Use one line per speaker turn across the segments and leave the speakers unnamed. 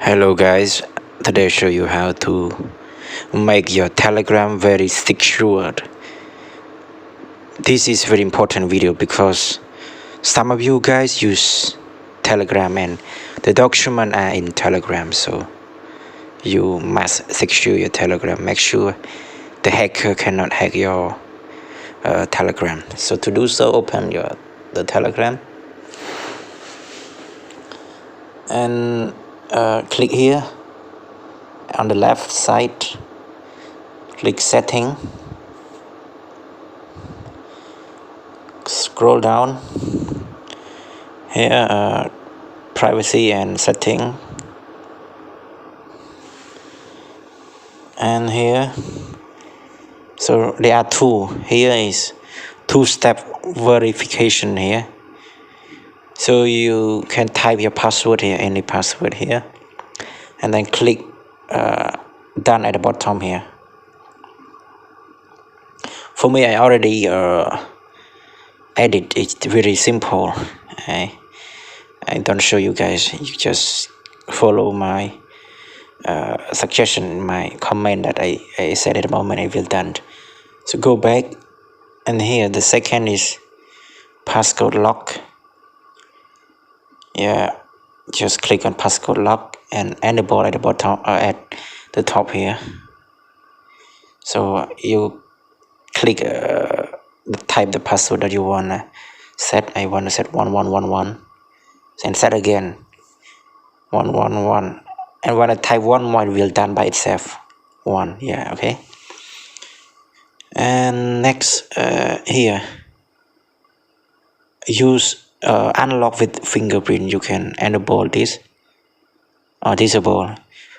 Hello guys, today I show you how to make your Telegram very secured. This is very important video because some of you guys use Telegram and the document are in Telegram, so you must secure your Telegram. Make sure the hacker cannot hack your Telegram. So to do so, open the Telegram and click here on the left side, click setting, scroll down here, privacy and setting, and here, so there are two. Here is two-step verification here, so you can type your password here, any password here, and then click done at the bottom here. For me, I already edit. It's very simple. I don't show you guys. You just follow my suggestion, my comment that I said at the moment. I will done. So go back, and here the second is passcode lock. Yeah, just click on passcode lock and enable at the bottom at the top here. So you click type the password that you want to set. I want to set 1111 and set again 111, and when I type one more, it will done by itself. One, yeah, okay. And next, here, use unlock with fingerprint. You can enable this or disable.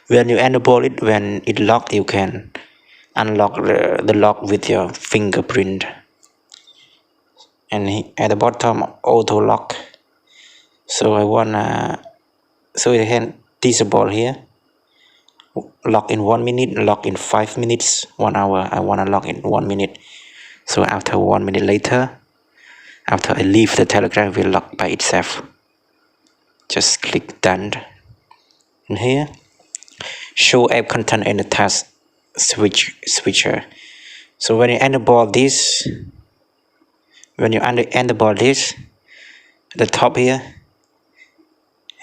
When you enable it, when it locked, you can unlock the lock with your fingerprint. And at the bottom, auto lock. So I wanna, so you can disable here. Lock in 1 minute, lock in 5 minutes, 1 hour. I wanna lock in 1 minute. So after 1 minute later, after I leave the Telegram, it will lock by itself. Just click done. And here, show app content in the task switcher. So when you enable this, enable this, the top here,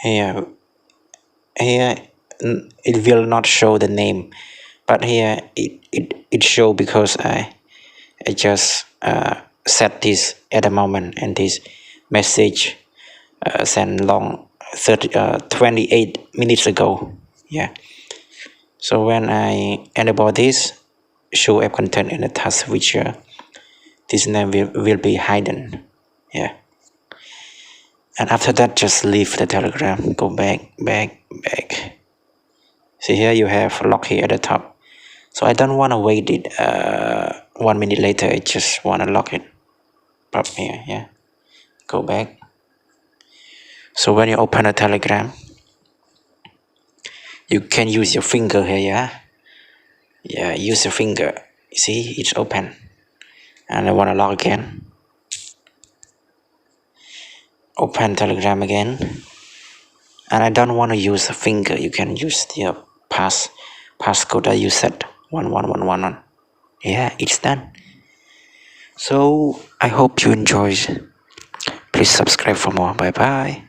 it will not show the name, but here it show because I just set this at the moment, and this message sent long 28 minutes ago. Yeah, so when I enable this, show app content in the task switcher, this name will be hidden. Yeah, and after that, just leave the Telegram, go back. See here, you have lock here at the top. So I don't want to wait it 1 minute later. I just want to lock it up here. Yeah, go back. So when you open a Telegram, you can use your finger here. Yeah, use your finger. See, it's open. And I want to log again. Open Telegram again. And I don't want to use a finger. You can use the passcode that you set 1111. Yeah, it's done. So I hope you enjoy. Please subscribe for more. Bye bye.